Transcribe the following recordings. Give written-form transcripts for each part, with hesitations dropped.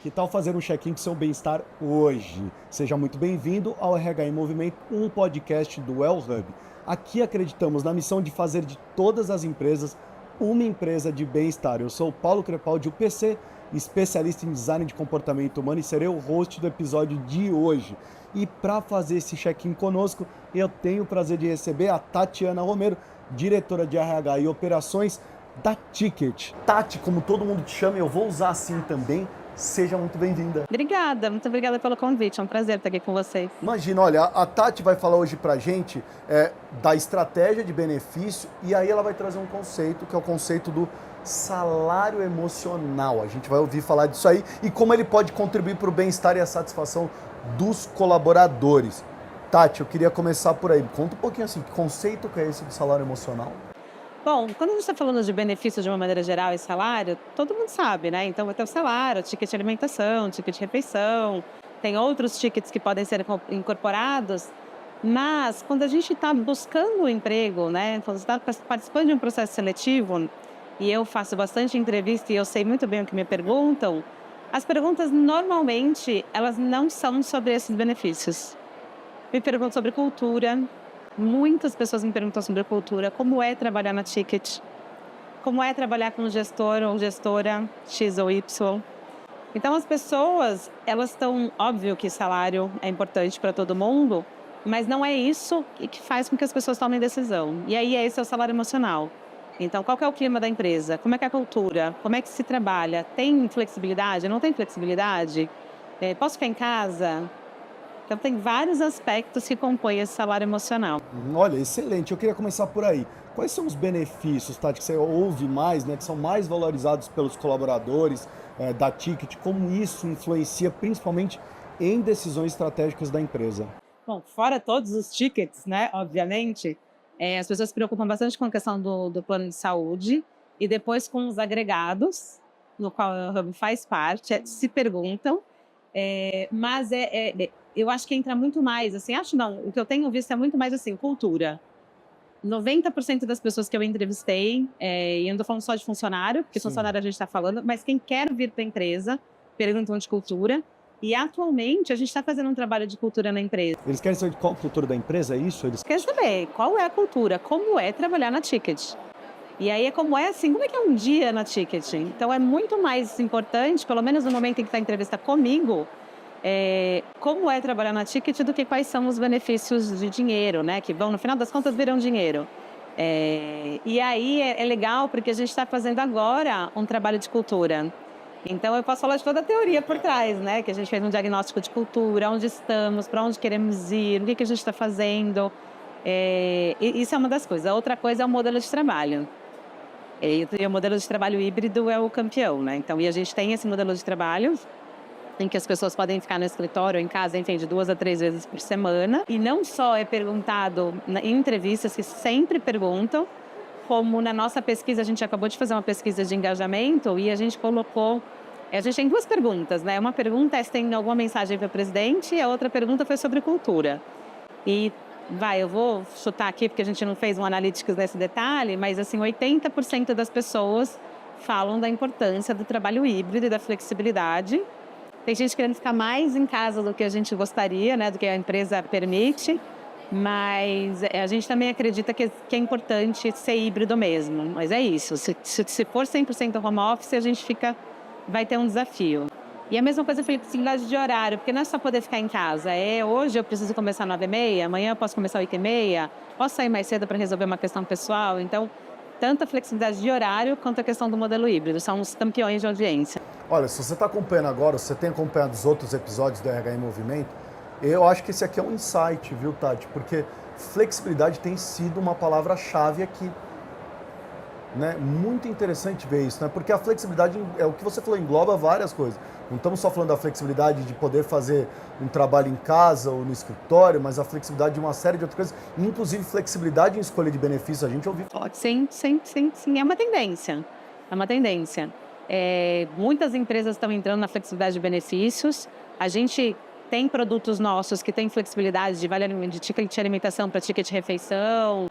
Que tal fazer um check-in com seu bem-estar hoje? Seja muito bem-vindo ao RH em Movimento, um podcast do Well Hub. Aqui acreditamos na missão de fazer de todas as empresas uma empresa de bem-estar. Eu sou o Paulo Crepaldi, o PC, especialista em design de comportamento humano, e serei o host do episódio de hoje. E para fazer esse check-in conosco, eu tenho o prazer de receber a Tatiana Romero, diretora de RH e operações da Ticket. Tati, como todo mundo te chama, eu vou usar assim também. Seja muito bem-vinda. Obrigada, muito obrigada pelo convite, é um prazer estar aqui com vocês. Imagina, olha, a Tati vai falar hoje pra gente da estratégia de benefício, e aí ela vai trazer um conceito, que é o conceito do salário emocional. A gente vai ouvir falar disso aí e como ele pode contribuir para o bem-estar e a satisfação dos colaboradores. Tati, eu queria começar por aí. Conta um pouquinho assim, que conceito que é esse do salário emocional? Bom, quando a gente está falando de benefícios de uma maneira geral e salário, todo mundo sabe, né? Então vai ter o salário, ticket de alimentação, ticket de refeição, tem outros tickets que podem ser incorporados, mas quando a gente está buscando um emprego, né? Quando você está participando de um processo seletivo, e eu faço bastante entrevista e eu sei muito bem o que me perguntam, as perguntas normalmente elas não são sobre esses benefícios. Me perguntam sobre cultura. Muitas pessoas me perguntam sobre cultura, como é trabalhar na Ticket, como é trabalhar com gestor ou gestora X ou Y. Então as pessoas, elas estão, óbvio que salário é importante para todo mundo, mas não é isso que faz com que as pessoas tomem decisão. E aí esse é o salário emocional. Então qual que é o clima da empresa? Como é que é a cultura? Como é que se trabalha? Tem flexibilidade? Não tem flexibilidade? Posso ficar em casa? Então, tem vários aspectos que compõem esse salário emocional. Olha, excelente. Eu queria começar por aí. Quais são os benefícios, Tati, que você ouve mais, né, que são mais valorizados pelos colaboradores da Ticket? Como isso influencia principalmente em decisões estratégicas da empresa? Bom, fora todos os tickets, né, obviamente, as pessoas se preocupam bastante com a questão do plano de saúde e depois com os agregados, no qual o Hub faz parte, se perguntam, mas eu acho que entra muito mais, assim, acho não, o que eu tenho visto é muito mais assim, cultura. 90% das pessoas que eu entrevistei, e eu não estou falando só de funcionário, porque Sim. funcionário a gente está falando, mas quem quer vir para a empresa, perguntam de cultura. E atualmente a gente está fazendo um trabalho de cultura na empresa. Eles querem saber qual a cultura da empresa, é isso? Quer saber qual é a cultura, como é trabalhar na Ticket. E aí como é que é um dia na Ticket? Então é muito mais importante, pelo menos no momento em que está a entrevista comigo, como é trabalhar na Ticket do que quais são os benefícios de dinheiro, né? Que vão, no final das contas, viram dinheiro. E aí é legal porque a gente está fazendo agora um trabalho de cultura. Então eu posso falar de toda a teoria por trás, né? Que a gente fez um diagnóstico de cultura, onde estamos, para onde queremos ir, o que a gente está fazendo. Isso é uma das coisas. A outra coisa é o modelo de trabalho. E o modelo de trabalho híbrido é o campeão, né? Então, e a gente tem esse modelo de trabalho em que as pessoas podem ficar no escritório ou em casa, enfim, de 2 a 3 vezes por semana. E não só é perguntado em entrevistas, que sempre perguntam, como na nossa pesquisa, a gente acabou de fazer uma pesquisa de engajamento e a gente colocou... A gente tem 2 perguntas, né? Uma pergunta é se tem alguma mensagem para o presidente e a outra pergunta foi sobre cultura. E eu vou chutar aqui, porque a gente não fez um analytics nesse detalhe, mas assim, 80% das pessoas falam da importância do trabalho híbrido e da flexibilidade. Tem gente querendo ficar mais em casa do que a gente gostaria, né, do que a empresa permite, mas a gente também acredita que é importante ser híbrido mesmo. Mas é isso, se for 100% home office, a gente vai ter um desafio. E a mesma coisa a flexibilidade de horário, porque não é só poder ficar em casa. Hoje eu preciso começar às 9h30, amanhã eu posso começar às 8h30, posso sair mais cedo para resolver uma questão pessoal. Então, tanto a flexibilidade de horário quanto a questão do modelo híbrido. São os campeões de audiência. Olha, se você está acompanhando agora, se você tem acompanhado os outros episódios do RH em Movimento, eu acho que esse aqui é um insight, viu, Tati? Porque flexibilidade tem sido uma palavra-chave aqui. Né? Muito interessante ver isso, né? Porque a flexibilidade, é o que você falou, engloba várias coisas. Não estamos só falando da flexibilidade de poder fazer um trabalho em casa ou no escritório, mas a flexibilidade de uma série de outras coisas, inclusive flexibilidade em escolha de benefícios, a gente ouviu. Sim, é uma tendência. É uma tendência. Muitas empresas estão entrando na flexibilidade de benefícios. A gente tem produtos nossos que têm flexibilidade de ticket de alimentação para ticket de refeição,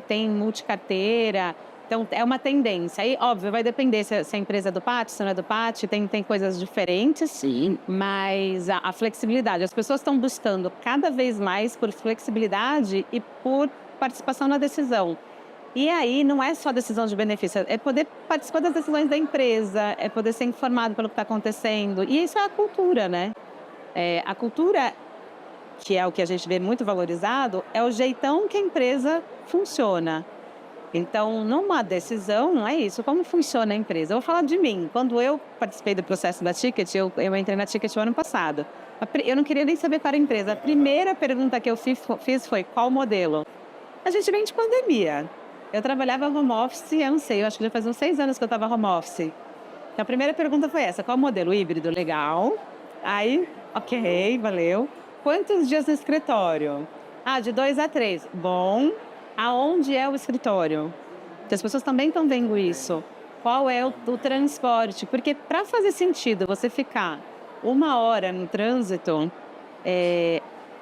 tem multicarteira. Então, é uma tendência. Aí, óbvio, vai depender se a empresa é do PAT, se não é do PAT, tem coisas diferentes. Sim. Mas a flexibilidade, as pessoas estão buscando cada vez mais por flexibilidade e por participação na decisão. E aí, não é só decisão de benefício, é poder participar das decisões da empresa, é poder ser informado pelo que está acontecendo. E isso é a cultura, né? A cultura, que é o que a gente vê muito valorizado, é o jeitão que a empresa funciona. Então, numa decisão, não é isso. Como funciona a empresa? Eu vou falar de mim. Quando eu participei do processo da Ticket, eu entrei na Ticket o ano passado. Eu não queria nem saber qual era a empresa. A primeira pergunta que eu fiz foi: qual modelo? A gente vem de pandemia. Eu trabalhava home office, eu não sei, eu acho que já faz uns 6 anos que eu estava home office. Então, a primeira pergunta foi essa: qual modelo? Híbrido? Legal. Aí, ok, valeu. Quantos dias no escritório? De 2 a 3. Bom. Aonde é o escritório? Então, as pessoas também estão vendo isso. Qual é o transporte? Porque para fazer sentido você ficar 1 hora no trânsito,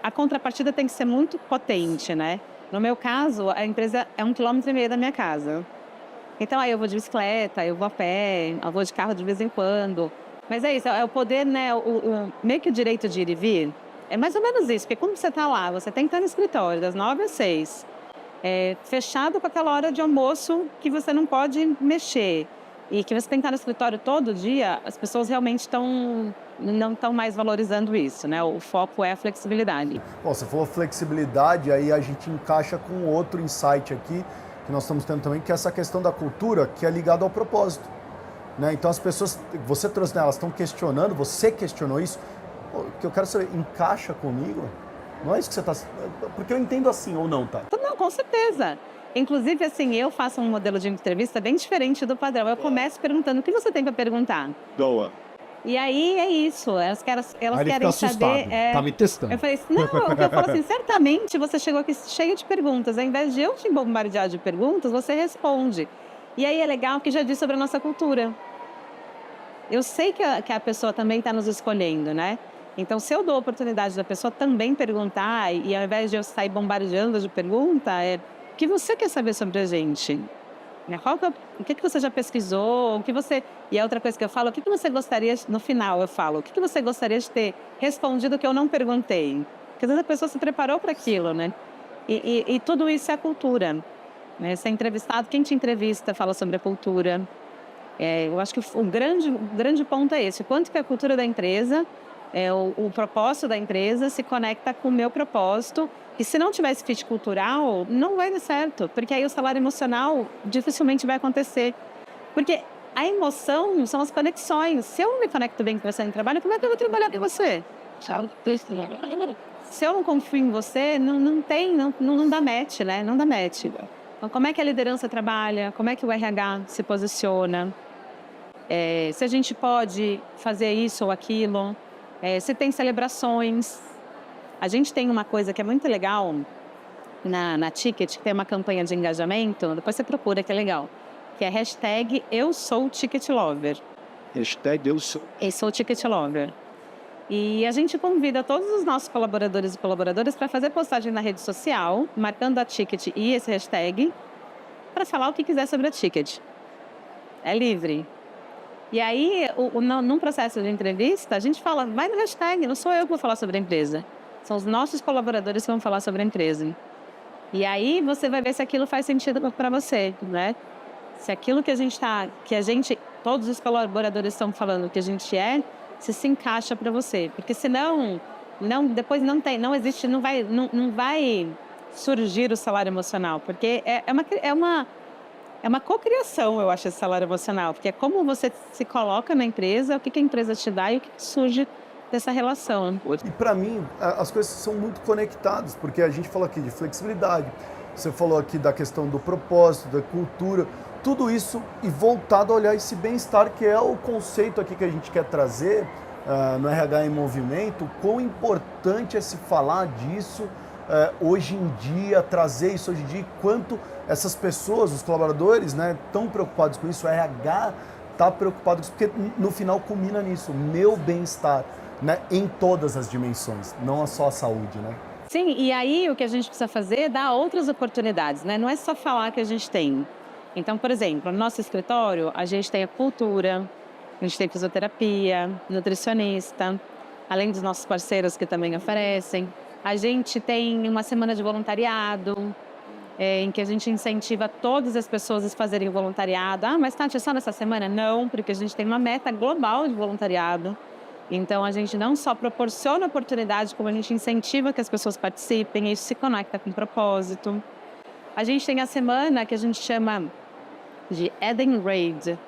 a contrapartida tem que ser muito potente, né? No meu caso, a empresa é 1,5 km da minha casa. Então, aí eu vou de bicicleta, eu vou a pé, eu vou de carro de vez em quando. Mas é isso, é o poder, né? Meio que o direito de ir e vir. É mais ou menos isso, porque quando você está lá, você tem que estar no escritório das 9 às 6. Fechado com aquela hora de almoço que você não pode mexer e que você tem que estar no escritório todo dia, as pessoas realmente não estão mais valorizando isso, né? O foco é a flexibilidade. Bom, você falou flexibilidade, aí a gente encaixa com outro insight aqui que nós estamos tendo também, que é essa questão da cultura, que é ligada ao propósito, né? Então as pessoas, você trouxe, né, elas estão questionando, você questionou isso, o que eu quero saber, encaixa comigo? Não é isso que você está... Porque eu entendo assim ou não, tá? Não, com certeza. Inclusive, assim, eu faço um modelo de entrevista bem diferente do padrão. Eu começo perguntando: o que você tem para perguntar? Boa. E aí é isso, elas querem saber... Tá me testando. Eu falei assim, não, eu falo assim, certamente você chegou aqui cheio de perguntas. Ao invés de eu te bombardear de perguntas, você responde. E aí é legal que já diz sobre a nossa cultura. Eu sei que a pessoa também está nos escolhendo, né? Então, se eu dou a oportunidade da pessoa também perguntar, e ao invés de eu sair bombardeando de pergunta, o que você quer saber sobre a gente? O que você já pesquisou? E a outra coisa que eu falo: o que você gostaria, no final eu falo, o que você gostaria de ter respondido que eu não perguntei? Porque às vezes a pessoa se preparou para aquilo, né? E tudo isso é a cultura. Né? Ser entrevistado, quem te entrevista fala sobre a cultura. Eu acho que o grande ponto é esse: quanto que a cultura da empresa, o propósito da empresa se conecta com o meu propósito. E se não tiver esse fit cultural, não vai dar certo, porque aí o salário emocional dificilmente vai acontecer. Porque a emoção são as conexões. Se eu não me conecto bem com você em trabalho, como é que eu vou trabalhar com você? Se eu não confio em você, não dá match, né? Não dá match. Então, como é que a liderança trabalha? Como é que o RH se posiciona? Se a gente pode fazer isso ou aquilo? Se tem celebrações. A gente tem uma coisa que é muito legal na Ticket, que tem uma campanha de engajamento, depois você procura, que é legal, que é #EuSouTicketLover. #EuSouTicketLover. E a gente convida todos os nossos colaboradores e colaboradoras para fazer postagem na rede social, marcando a Ticket e esse hashtag, para falar o que quiser sobre a Ticket. É livre. E aí, num processo de entrevista, a gente fala: vai no hashtag, não sou eu que vou falar sobre a empresa. São os nossos colaboradores que vão falar sobre a empresa. E aí você vai ver se aquilo faz sentido para você, né? Se aquilo que todos os colaboradores estão falando que a gente se encaixa para você. Porque senão, depois não vai surgir o salário emocional. Porque é uma cocriação, eu acho, esse salário emocional. Porque é como você se coloca na empresa, o que a empresa te dá e o que surge dessa relação. E para mim, as coisas são muito conectadas, porque a gente falou aqui de flexibilidade, você falou aqui da questão do propósito, da cultura, tudo isso e voltado a olhar esse bem-estar, que é o conceito aqui que a gente quer trazer no RH em Movimento. Quão importante é se falar disso hoje em dia, trazer isso hoje em dia, e quanto essas pessoas, os colaboradores, né, estão preocupados com isso, o RH está preocupado com isso, porque no final culmina nisso, o meu bem-estar, né, em todas as dimensões, não só a saúde, né? Sim, e aí o que a gente precisa fazer é dar outras oportunidades, né? Não é só falar que a gente tem. Então, por exemplo, no nosso escritório, a gente tem a cultura, a gente tem fisioterapia, nutricionista, além dos nossos parceiros que também oferecem. A gente tem uma semana de voluntariado, em que a gente incentiva todas as pessoas a fazerem voluntariado. Ah, mas Tati, é só nessa semana? Não, porque a gente tem uma meta global de voluntariado. Então, a gente não só proporciona oportunidade, como a gente incentiva que as pessoas participem, e isso se conecta com o propósito. A gente tem a semana que a gente chama de Eden Raid.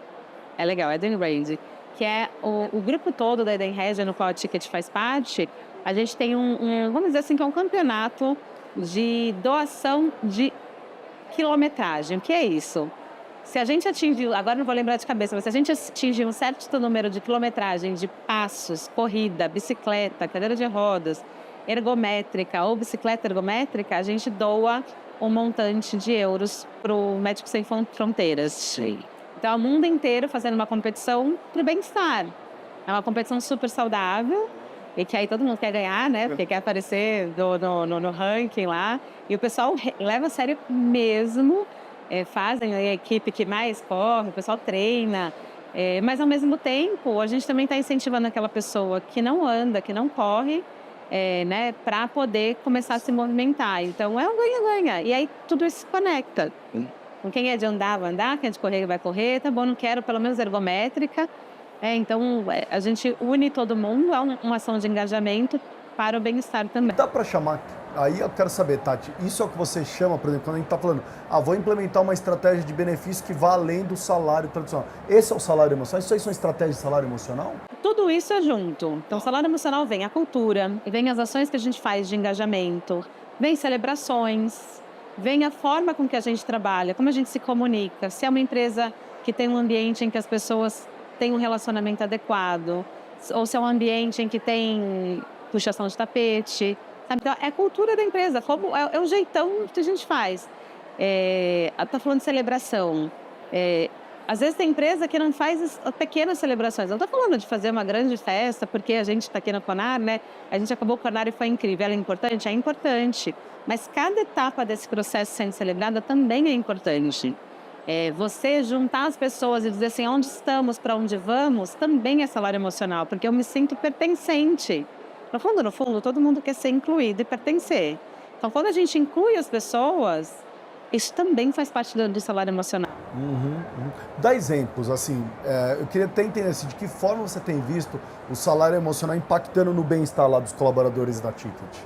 É legal, Eden Raid, que é o grupo todo da Eden Red, no qual a Ticket faz parte. A gente tem vamos dizer assim, que é um campeonato de doação de quilometragem. O que é isso? Se a gente atingir, agora não vou lembrar de cabeça, mas se a gente atingir um certo número de quilometragem de passos, corrida, bicicleta, cadeira de rodas, ergométrica ou bicicleta ergométrica, a gente doa um montante de euros para o Médicos Sem Fronteiras. Sim. Então, o mundo inteiro fazendo uma competição para o bem-estar. É uma competição super saudável e que aí todo mundo quer ganhar, né? Porque quer aparecer no ranking lá. E o pessoal leva a sério mesmo. Fazem a equipe que mais corre, o pessoal treina. Mas, ao mesmo tempo, a gente também está incentivando aquela pessoa que não anda, que não corre, né, para poder começar a se movimentar. Então, é um ganha-ganha. E aí, tudo isso se conecta. Com quem é de andar, vai andar. Quem é de correr, vai correr. Tá bom, não quero, pelo menos, ergométrica. Então, a gente une todo mundo. É uma ação de engajamento para o bem-estar também. Dá para chamar... Aí eu quero saber, Tati, isso é o que você chama, por exemplo, quando a gente está falando, vou implementar uma estratégia de benefício que vá além do salário tradicional. Esse é o salário emocional? Isso aí são estratégias de salário emocional? Tudo isso é junto. Então, o salário emocional vem a cultura, vem as ações que a gente faz de engajamento, vem celebrações, vem a forma com que a gente trabalha, como a gente se comunica. Se é uma empresa que tem um ambiente em que as pessoas têm um relacionamento adequado, ou se é um ambiente em que tem puxação de tapete. Sabe? Então, é a cultura da empresa, é o jeitão que a gente faz. Está falando de celebração. Às vezes tem empresa que não faz pequenas celebrações. Não estou falando de fazer uma grande festa, porque a gente está aqui no Conar, né? A gente acabou o Conar e foi incrível. Ela é importante? É importante. Mas cada etapa desse processo sendo celebrada também é importante. Você juntar as pessoas e dizer assim, onde estamos, para onde vamos, também é salário emocional, porque eu me sinto pertencente. No fundo, todo mundo quer ser incluído e pertencer. Então, quando a gente inclui as pessoas, isso também faz parte do salário emocional. Dá exemplos, assim, eu queria até entender assim, de que forma você tem visto o salário emocional impactando no bem-estar lá dos colaboradores da Ticket.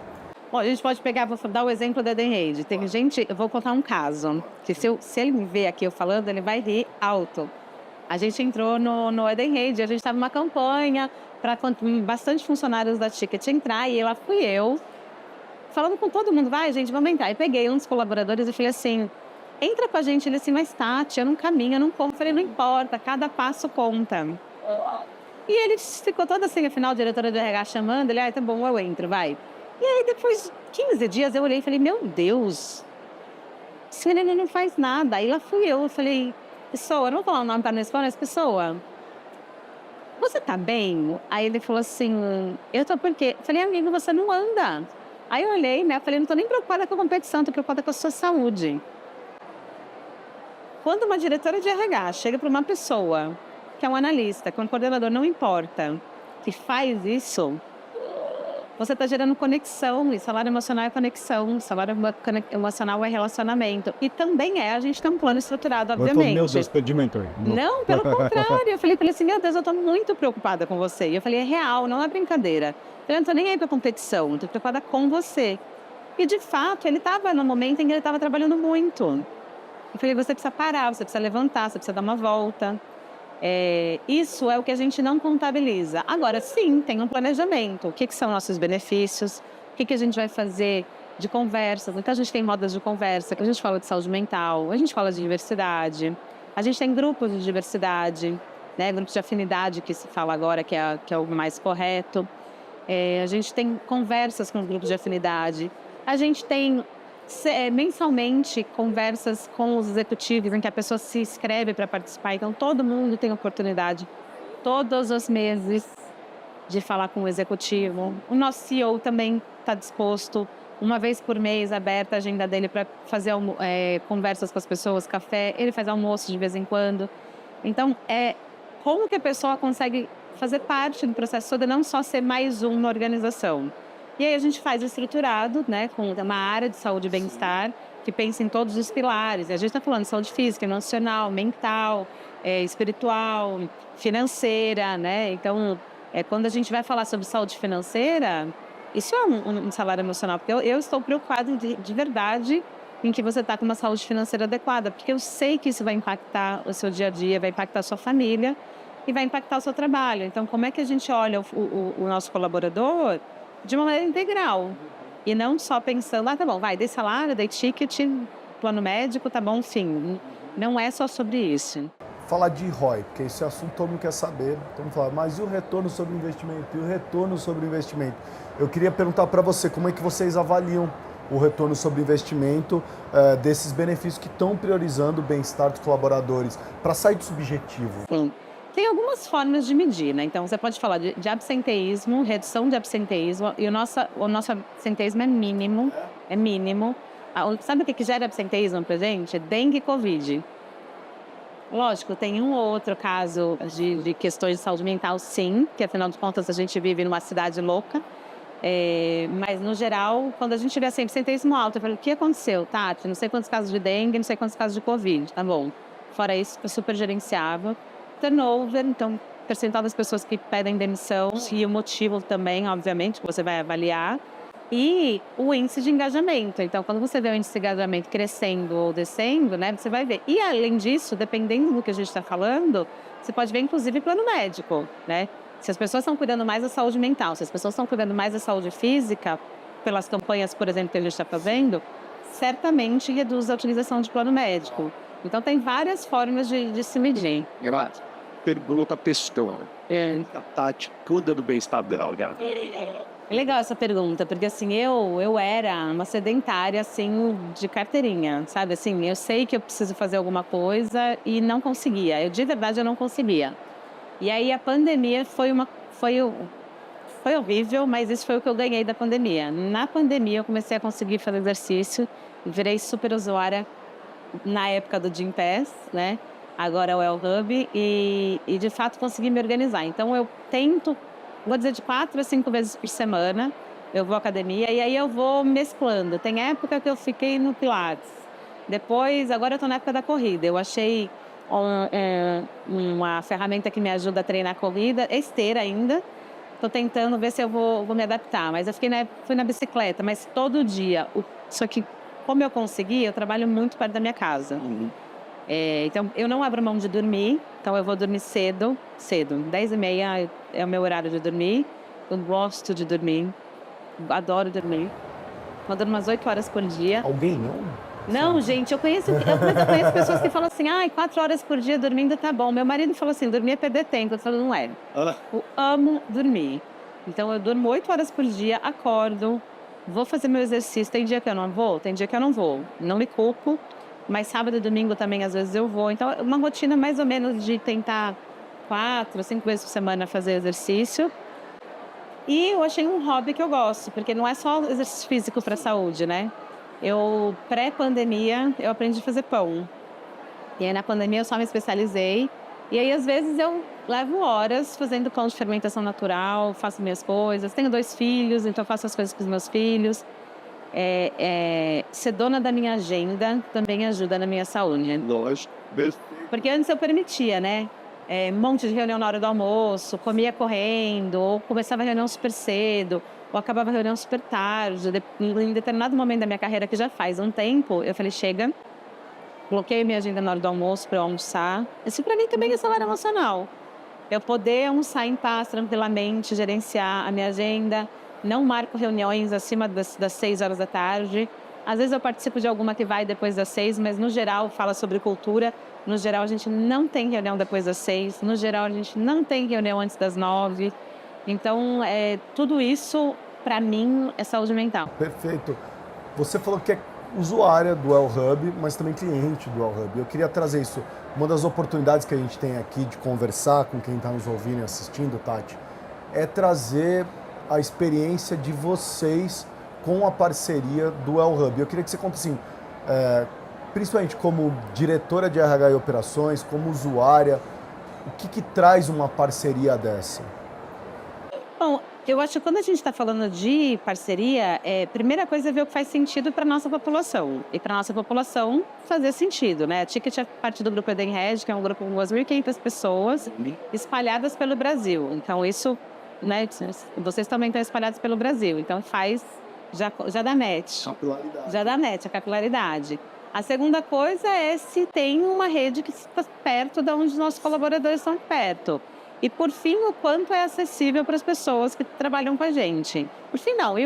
Bom, a gente pode pegar, vou dar o exemplo da Eden Rede. Tem gente, eu vou contar um caso, que se ele me ver aqui eu falando, ele vai rir alto. A gente entrou no Eden Rede, a gente estava numa campanha para bastante funcionários da Ticket entrar, e lá fui eu, falando com todo mundo, vai gente, vamos entrar. E peguei um dos colaboradores e falei assim, entra com a gente. Ele assim, mas Tati, eu não caminho, eu não corro. Eu falei, não importa, cada passo conta. E ele ficou todo assim, afinal, a diretora do RH chamando, ele, tá bom, eu entro, vai. E aí, depois de 15 dias, eu olhei e falei, meu Deus, esse menino não faz nada. Aí lá fui eu falei, pessoa, eu não vou falar o nome para não expor, mas pessoa, você tá bem? Aí ele falou assim, eu tô por quê? Eu falei, amigo, você não anda. Aí eu olhei, né, falei, não tô nem preocupada com a competição, tô preocupada com a sua saúde. Quando uma diretora de RH chega para uma pessoa, que é um analista, que é um coordenador, não importa, que faz isso, você está gerando conexão, e salário emocional é conexão, salário emocional é relacionamento. E também a gente tem um plano estruturado, obviamente. Meu Deus, perdi mentor. Não, pelo contrário. Eu falei para ele assim, meu Deus, eu estou muito preocupada com você. E eu falei, é real, não é brincadeira. Eu não estou nem aí para competição, estou preocupada com você. E, de fato, ele estava no momento em que ele estava trabalhando muito. Eu falei, você precisa parar, você precisa levantar, você precisa dar uma volta. Isso é o que a gente não contabiliza. Agora, sim, tem um planejamento. O que são nossos benefícios? O que a gente vai fazer de conversa? Então, a gente tem rodas de conversa, que a gente fala de saúde mental, a gente fala de diversidade, a gente tem grupos de diversidade, né? Grupos de afinidade, que se fala agora, que é o mais correto. A gente tem conversas com grupos de afinidade. A gente tem mensalmente conversas com os executivos em que a pessoa se inscreve para participar. Então, todo mundo tem oportunidade, todos os meses, de falar com o executivo. O nosso CEO também está disposto uma vez por mês aberta a agenda dele para fazer conversas com as pessoas, café, ele faz almoço de vez em quando. Então, como que a pessoa consegue fazer parte do processo todo e não só ser mais um na organização. E aí a gente faz estruturado, né, com uma área de saúde e bem-estar que pensa em todos os pilares. A gente está falando de saúde física, emocional, mental, espiritual, financeira, né? Então, quando a gente vai falar sobre saúde financeira, isso é um salário emocional, porque eu estou preocupada de verdade em que você está com uma saúde financeira adequada, porque eu sei que isso vai impactar o seu dia a dia, vai impactar a sua família e vai impactar o seu trabalho. Então, como é que a gente olha o nosso colaborador de uma maneira integral? E não só pensando, tá bom, dei salário, dei ticket, plano médico, tá bom, enfim. Não é só sobre isso. Falar de ROI, porque esse assunto todo mundo quer saber. Todo mundo fala, mas e o retorno sobre o investimento? E o retorno sobre o investimento? Eu queria perguntar para você, como é que vocês avaliam o retorno sobre o investimento desses benefícios que estão priorizando o bem-estar dos colaboradores, para sair do subjetivo? Sim. Tem algumas formas de medir, né? Então, você pode falar de absenteísmo, redução de absenteísmo, e o nosso absenteísmo é mínimo, Sabe o que gera absenteísmo pra gente? Dengue e Covid. Lógico, tem um ou outro caso de questões de saúde mental, sim, que afinal de contas a gente vive numa cidade louca, mas no geral, quando a gente tiver sempre absenteísmo alto, eu falo, o que aconteceu, Tati? Não sei quantos casos de dengue, não sei quantos casos de Covid, tá bom. Fora isso, é super gerenciável. Turnover, então, percentual das pessoas que pedem demissão e o motivo também, obviamente, que você vai avaliar. E o índice de engajamento. Então, quando você vê o índice de engajamento crescendo ou descendo, né, você vai ver. E, além disso, dependendo do que a gente está falando, você pode ver, inclusive, plano médico, né? Se as pessoas estão cuidando mais da saúde mental, se as pessoas estão cuidando mais da saúde física, pelas campanhas, por exemplo, que a gente está fazendo, certamente reduz a utilização de plano médico. Então, tem várias formas de se medir. Pergunta pessoa. A Tati cuida do bem-estar dela. É legal essa pergunta, porque assim, eu era uma sedentária, assim, de carteirinha, sabe? Assim, eu sei que eu preciso fazer alguma coisa e não conseguia. De verdade, eu não conseguia. E aí, a pandemia foi horrível, mas isso foi o que eu ganhei da pandemia. Na pandemia, eu comecei a conseguir fazer exercício, virei super usuária na época do Gympass, né? Agora é o L-Hub, e de fato consegui me organizar. Então eu tento, vou dizer, de 4 a 5 vezes por semana, eu vou à academia e aí eu vou mesclando. Tem época que eu fiquei no Pilates, depois, agora eu estou na época da corrida. Eu achei uma ferramenta que me ajuda a treinar a corrida, esteira ainda. Estou tentando ver se eu vou me adaptar, mas eu fui na bicicleta, mas todo dia. Só que, como eu consegui, eu trabalho muito perto da minha casa. Então, eu não abro mão de dormir, então eu vou dormir cedo, 10h30 é o meu horário de dormir. Eu gosto de dormir, adoro dormir. Eu durmo umas 8 horas por dia. Alguém não? Não, gente, eu conheço pessoas que falam assim, 4 horas por dia dormindo tá bom. Meu marido falou assim, dormir é perder tempo. Eu falo, não é. Eu amo dormir. Então, eu durmo 8 horas por dia, acordo, vou fazer meu exercício. Tem dia que eu não vou, tem dia que eu não vou. Não me culpo. Mas sábado e domingo também, às vezes, eu vou. Então, é uma rotina mais ou menos de tentar 4 a 5 vezes por semana fazer exercício. E eu achei um hobby que eu gosto, porque não é só exercício físico para a saúde, né? Pré-pandemia, eu aprendi a fazer pão. E aí, na pandemia, eu só me especializei. E aí, às vezes, eu levo horas fazendo pão de fermentação natural, faço minhas coisas. Tenho 2 filhos, então eu faço as coisas com os meus filhos. Ser dona da minha agenda também ajuda na minha saúde. Lógico. Porque antes eu permitia, né? Um monte de reunião na hora do almoço, comia correndo, ou começava a reunião super cedo, ou acabava a reunião super tarde. Em determinado momento da minha carreira, que já faz um tempo, eu falei, chega, bloqueio minha agenda na hora do almoço para eu almoçar. Isso para mim também é salário emocional. Eu poder almoçar em paz, tranquilamente, gerenciar a minha agenda. Não marco reuniões acima das 6 horas da tarde. Às vezes eu participo de alguma que vai depois das 6, mas no geral fala sobre cultura. No geral a gente não tem reunião depois das 6. No geral a gente não tem reunião antes das 9. Então, tudo isso, para mim, é saúde mental. Perfeito. Você falou que é usuária do L-Hub, mas também cliente do L-Hub. Eu queria trazer isso. Uma das oportunidades que a gente tem aqui de conversar com quem está nos ouvindo e assistindo, Tati, é trazer a experiência de vocês com a parceria do Well Hub. Eu queria que você conte assim, principalmente como diretora de RH e operações, como usuária, o que traz uma parceria dessa? Bom, eu acho que quando a gente está falando de parceria, primeira coisa é ver o que faz sentido para a nossa população. E para a nossa população fazer sentido, né? A Ticket é parte do grupo Edenred, que é um grupo com 2.500 pessoas espalhadas pelo Brasil. Então, isso, né? Vocês também estão espalhados pelo Brasil. Então, já dá match. Capilaridade. Já dá match, a capilaridade. A segunda coisa é se tem uma rede que está perto de onde os nossos colaboradores estão perto. E, por fim, o quanto é acessível para as pessoas que trabalham com a gente. Por fim, não.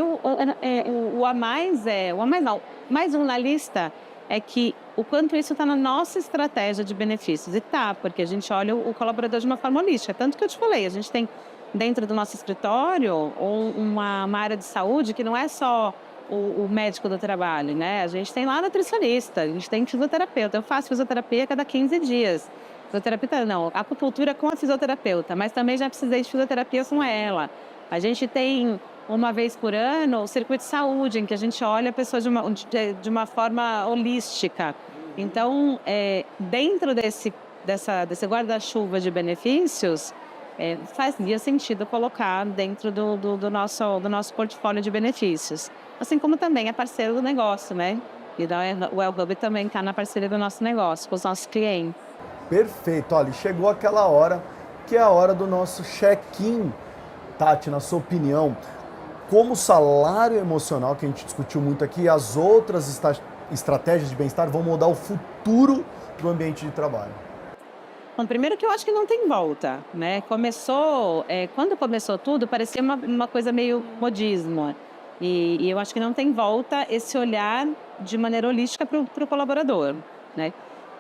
Mais um na lista é que o quanto isso está na nossa estratégia de benefícios. E tá, porque a gente olha o colaborador de uma forma holística. Tanto que eu te falei, a gente tem dentro do nosso escritório uma área de saúde que não é só o médico do trabalho, né? A gente tem lá nutricionista, a gente tem fisioterapeuta. Eu faço fisioterapia a cada 15 dias. Fisioterapeuta não, acupuntura com a fisioterapeuta, mas também já precisei de fisioterapia com ela. A gente tem, uma vez por ano, o circuito de saúde, em que a gente olha a pessoa de uma forma holística. Então, dentro desse guarda-chuva de benefícios, fazia sentido colocar dentro do nosso portfólio de benefícios. Assim como também é parceiro do negócio, né? E o Well Hub também está na parceria do nosso negócio, com os nossos clientes. Perfeito, olha, chegou aquela hora que é a hora do nosso check-in. Tati, na sua opinião, como o salário emocional que a gente discutiu muito aqui, as outras estratégias de bem-estar vão mudar o futuro do ambiente de trabalho? Bom, primeiro que eu acho que não tem volta, né? Quando começou tudo, parecia uma coisa meio modismo. E eu acho que não tem volta esse olhar de maneira holística para o colaborador, né?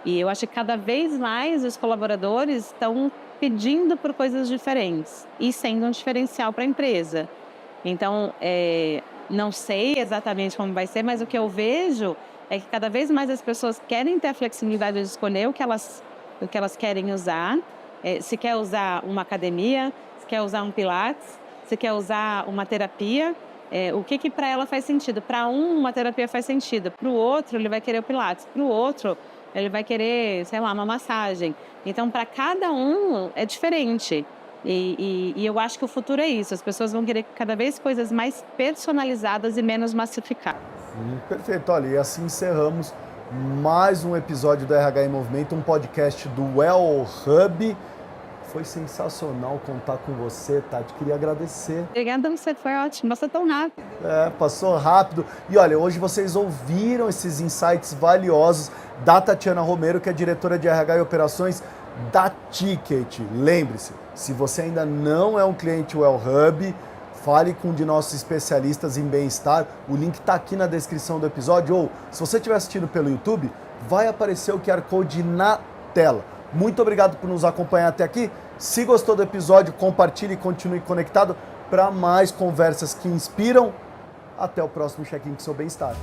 E eu acho que cada vez mais os colaboradores estão pedindo por coisas diferentes e sendo um diferencial para a empresa. Então, não sei exatamente como vai ser, mas o que eu vejo é que cada vez mais as pessoas querem ter a flexibilidade de escolher o que elas querem usar. Se quer usar uma academia, se quer usar um pilates, se quer usar uma terapia, o que para ela faz sentido. Para uma terapia faz sentido, para o outro ele vai querer o pilates, para o outro ele vai querer, sei lá, uma massagem. Então, para cada um é diferente. E eu acho que o futuro é isso. As pessoas vão querer cada vez coisas mais personalizadas e menos massificadas. Perfeito. Olha, e assim encerramos mais um episódio do RH em Movimento, um podcast do Well Hub. Foi sensacional contar com você, Tati. Queria agradecer. Obrigada, você foi ótimo. Passou tão rápido. Passou rápido. E olha, hoje vocês ouviram esses insights valiosos da Tatiana Romero, que é diretora de RH e operações da Ticket. Lembre-se, se você ainda não é um cliente Well Hub, fale com um de nossos especialistas em bem-estar. O link está aqui na descrição do episódio. Ou, se você estiver assistindo pelo YouTube, vai aparecer o QR Code na tela. Muito obrigado por nos acompanhar até aqui. Se gostou do episódio, compartilhe e continue conectado para mais conversas que inspiram. Até o próximo check-in com seu bem-estar.